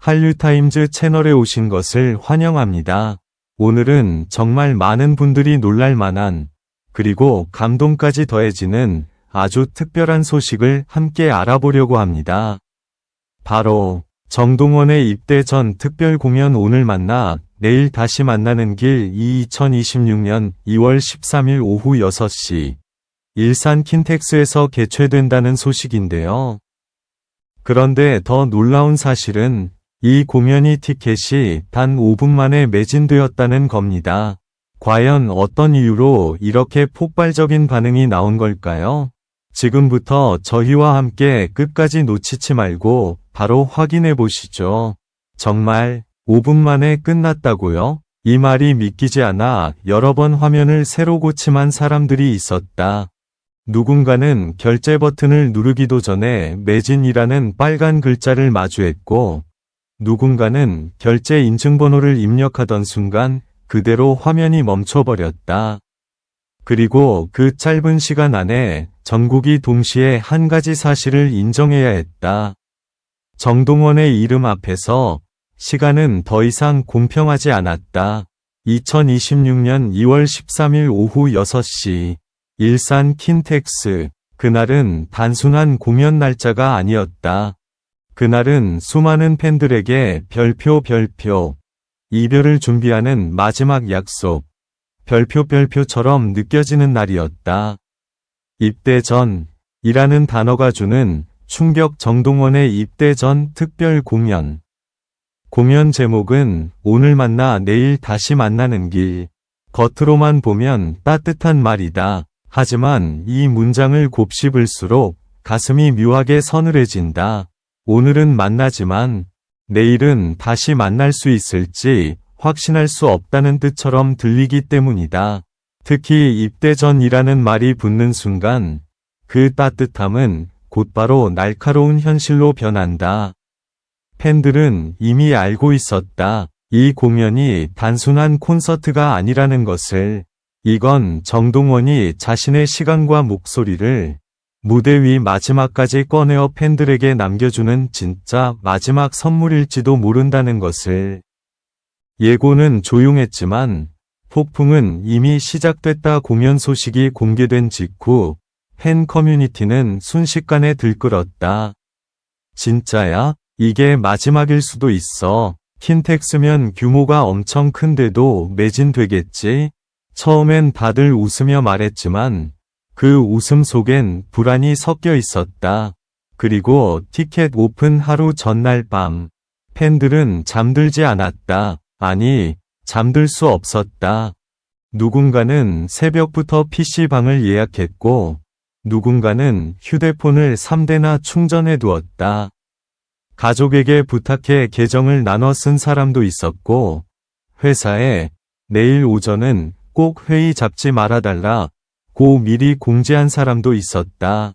한류타임즈 채널에 오신 것을 환영합니다. 오늘은 정말 많은 분들이 놀랄 만한, 그리고 감동까지 더해지는 아주 특별한 소식을 함께 알아보려고 합니다. 바로 정동원의 입대 전 특별 공연 오늘 만나 내일 다시 만나는 길 2026년 2월 13일 오후 6시 일산 킨텍스에서 개최된다는 소식인데요. 그런데 더 놀라운 사실은 이 공연이 티켓이 단 5분 만에 매진되었다는 겁니다. 과연 어떤 이유로 이렇게 폭발적인 반응이 나온 걸까요? 지금부터 저희와 함께 끝까지 놓치지 말고 바로 확인해 보시죠. 정말 5분 만에 끝났다고요? 이 말이 믿기지 않아 여러 번 화면을 새로 고침한 사람들이 있었다. 누군가는 결제 버튼을 누르기도 전에 매진이라는 빨간 글자를 마주했고, 누군가는 결제 인증번호를 입력하던 순간 그대로 화면이 멈춰버렸다. 그리고 그 짧은 시간 안에 전국이 동시에 한 가지 사실을 인정해야 했다. 정동원의 이름 앞에서 시간은 더 이상 공평하지 않았다. 2026년 2월 13일 오후 6시 일산 킨텍스. 그날은 단순한 공연 날짜가 아니었다. 그날은 수많은 팬들에게 별표 이별을 준비하는 마지막 약속, 별표처럼 느껴지는 날이었다. 입대 전이라는 단어가 주는 충격. 정동원의 입대 전 특별 공연. 공연 제목은 오늘 만나 내일 다시 만나는 길. 겉으로만 보면 따뜻한 말이다. 하지만 이 문장을 곱씹을수록 가슴이 묘하게 서늘해진다. 오늘은 만나지만 내일은 다시 만날 수 있을지 확신할 수 없다는 뜻처럼 들리기 때문이다. 특히 입대 전이라는 말이 붙는 순간 그 따뜻함은 곧바로 날카로운 현실로 변한다. 팬들은 이미 알고 있었다. 이 공연이 단순한 콘서트가 아니라는 것을. 이건 정동원이 자신의 시간과 목소리를 무대 위 마지막까지 꺼내어 팬들에게 남겨주는 진짜 마지막 선물일지도 모른다는 것을. 예고는 조용했지만 폭풍은 이미 시작됐다. 공연 소식이 공개된 직후 팬 커뮤니티는 순식간에 들끓었다. 진짜야? 이게 마지막일 수도 있어. 킨텍스면 규모가 엄청 큰데도 매진되겠지? 처음엔 다들 웃으며 말했지만 그 웃음 속엔 불안이 섞여 있었다. 그리고 티켓 오픈 하루 전날 밤 팬들은 잠들지 않았다. 아니, 잠들 수 없었다. 누군가는 새벽부터 PC방을 예약했고, 누군가는 휴대폰을 3대나 충전해 두었다. 가족에게 부탁해 계정을 나눠 쓴 사람도 있었고, 회사에 내일 오전은 꼭 회의 잡지 말아달라고 미리 공지한 사람도 있었다.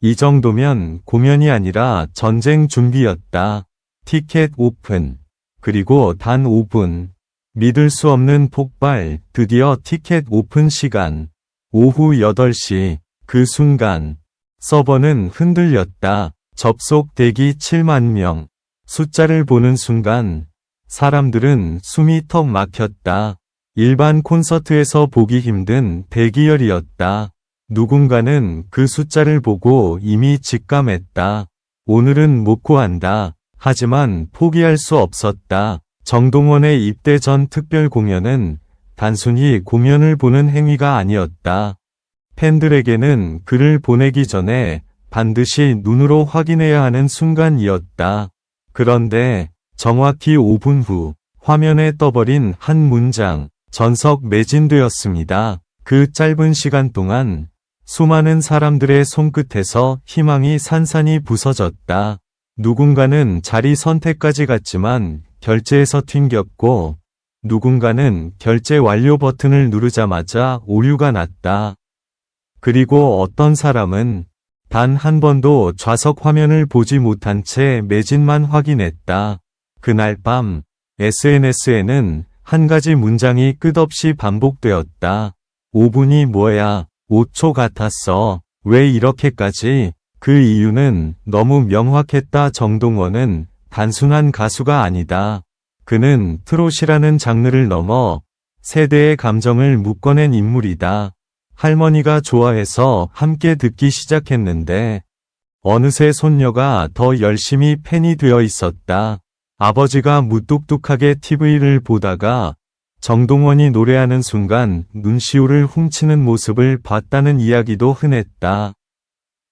이 정도면 공연이 아니라 전쟁 준비였다. 티켓 오픈. 그리고 단 5분. 믿을 수 없는 폭발. 드디어 티켓 오픈 시간. 오후 8시. 그 순간 서버는 흔들렸다. 접속 대기 7만 명. 숫자를 보는 순간 사람들은 숨이 턱 막혔다. 일반 콘서트에서 보기 힘든 대기열이었다. 누군가는 그 숫자를 보고 이미 직감했다. 오늘은 못 구한다. 하지만 포기할 수 없었다. 정동원의 입대 전 특별 공연은 단순히 공연을 보는 행위가 아니었다. 팬들에게는 글을 보내기 전에 반드시 눈으로 확인해야 하는 순간이었다. 그런데 정확히 5분 후 화면에 떠버린 한 문장. 전석 매진되었습니다. 그 짧은 시간 동안 수많은 사람들의 손끝에서 희망이 산산이 부서졌다. 누군가는 자리 선택까지 갔지만 결제에서 튕겼고, 누군가는 결제 완료 버튼을 누르자마자 오류가 났다. 그리고 어떤 사람은 단 한 번도 좌석 화면을 보지 못한 채 매진만 확인했다. 그날 밤 SNS에는 한 가지 문장이 끝없이 반복되었다. 5분이 뭐야? 5초 같았어. 왜 이렇게까지? 그 이유는 너무 명확했다. 정동원은 단순한 가수가 아니다. 그는 트롯이라는 장르를 넘어 세대의 감정을 묶어낸 인물이다. 할머니가 좋아해서 함께 듣기 시작했는데 어느새 손녀가 더 열심히 팬이 되어 있었다. 아버지가 무뚝뚝하게 TV를 보다가 정동원이 노래하는 순간 눈시울을 훔치는 모습을 봤다는 이야기도 흔했다.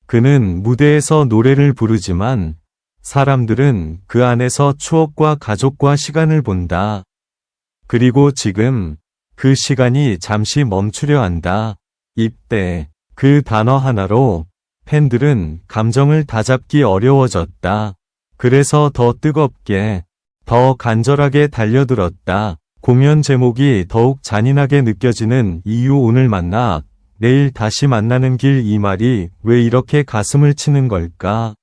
그는 무대에서 노래를 부르지만 사람들은 그 안에서 추억과 가족과 시간을 본다. 그리고 지금 그 시간이 잠시 멈추려 한다. 입대. 그 단어 하나로 팬들은 감정을 다잡기 어려워졌다. 그래서 더 뜨겁게, 더 간절하게 달려들었다. 공연 제목이 더욱 잔인하게 느껴지는 이유. 오늘 만나, 내일 다시 만나는 길. 이 말이 왜 이렇게 가슴을 치는 걸까?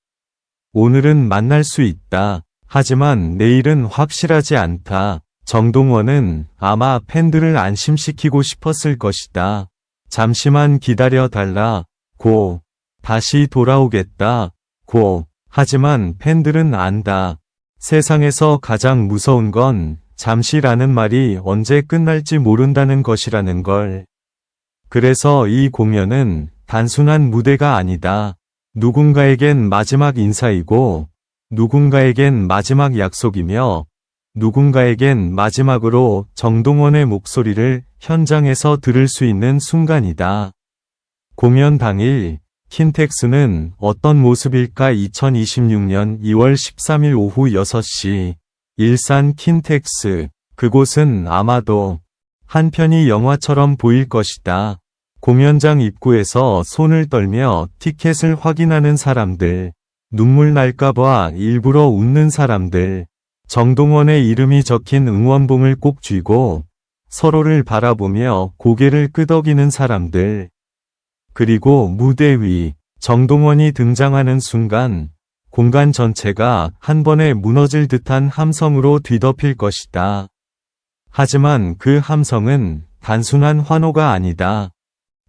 오늘은 만날 수 있다. 하지만 내일은 확실하지 않다. 정동원은 아마 팬들을 안심시키고 싶었을 것이다. 잠시만 기다려 달라. 고. 다시 돌아오겠다. 고. 하지만 팬들은 안다. 세상에서 가장 무서운 건 잠시라는 말이 언제 끝날지 모른다는 것이라는 걸. 그래서 이 공연은 단순한 무대가 아니다. 누군가에겐 마지막 인사이고, 누군가에겐 마지막 약속이며, 누군가에겐 마지막으로 정동원의 목소리를 현장에서 들을 수 있는 순간이다. 공연 당일, 킨텍스는 어떤 모습일까? 2026년 2월 13일 오후 6시, 일산 킨텍스. 그곳은 아마도 한편이 영화처럼 보일 것이다. 공연장 입구에서 손을 떨며 티켓을 확인하는 사람들, 눈물 날까봐 일부러 웃는 사람들, 정동원의 이름이 적힌 응원봉을 꼭 쥐고 서로를 바라보며 고개를 끄덕이는 사람들. 그리고 무대 위, 정동원이 등장하는 순간 공간 전체가 한 번에 무너질 듯한 함성으로 뒤덮일 것이다. 하지만 그 함성은 단순한 환호가 아니다.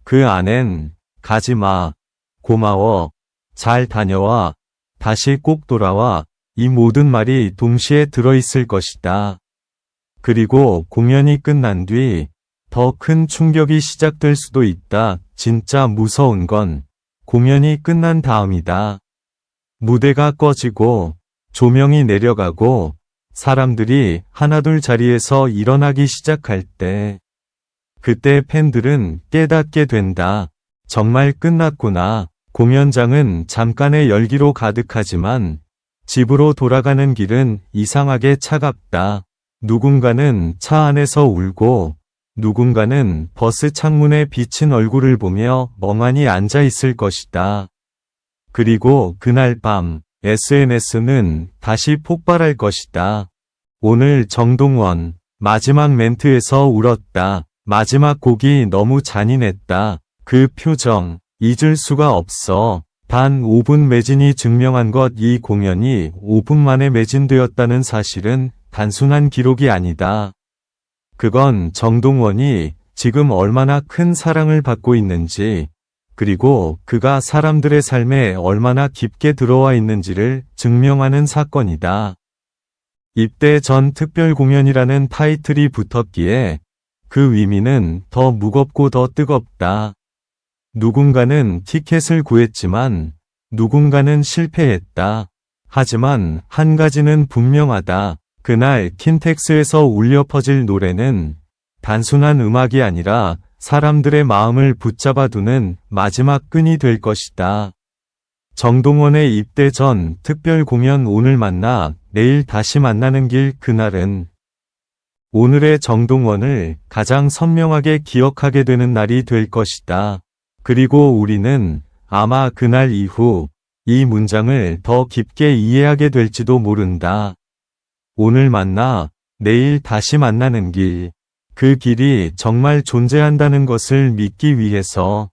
그 안엔 가지마, 고마워, 잘 다녀와, 다시 꼭 돌아와, 이 모든 말이 동시에 들어있을 것이다. 그리고 공연이 끝난 뒤 더 큰 충격이 시작될 수도 있다. 진짜 무서운 건 공연이 끝난 다음이다. 무대가 꺼지고 조명이 내려가고 사람들이 하나둘 자리에서 일어나기 시작할 때, 그때 팬들은 깨닫게 된다. 정말 끝났구나. 공연장은 잠깐의 열기로 가득하지만 집으로 돌아가는 길은 이상하게 차갑다. 누군가는 차 안에서 울고, 누군가는 버스 창문에 비친 얼굴을 보며 멍하니 앉아 있을 것이다. 그리고 그날 밤 SNS는 다시 폭발할 것이다. 오늘 정동원 마지막 멘트에서 울었다. 마지막 곡이 너무 잔인했다. 그 표정 잊을 수가 없어. 단 5분 매진이 증명한 것. 이 공연이 5분 만에 매진되었다는 사실은 단순한 기록이 아니다. 그건 정동원이 지금 얼마나 큰 사랑을 받고 있는지, 그리고 그가 사람들의 삶에 얼마나 깊게 들어와 있는지를 증명하는 사건이다. 입대 전 특별 공연이라는 타이틀이 붙었기에 그 의미는 더 무겁고 더 뜨겁다. 누군가는 티켓을 구했지만 누군가는 실패했다. 하지만 한 가지는 분명하다. 그날 킨텍스에서 울려 퍼질 노래는 단순한 음악이 아니라 사람들의 마음을 붙잡아두는 마지막 끈이 될 것이다. 정동원의 입대 전 특별 공연. 오늘 만나, 내일 다시 만나는 길. 그날은 오늘의 정동원을 가장 선명하게 기억하게 되는 날이 될 것이다. 그리고 우리는 아마 그날 이후 이 문장을 더 깊게 이해하게 될지도 모른다. 오늘 만나, 내일 다시 만나는 길. 그 길이 정말 존재한다는 것을 믿기 위해서.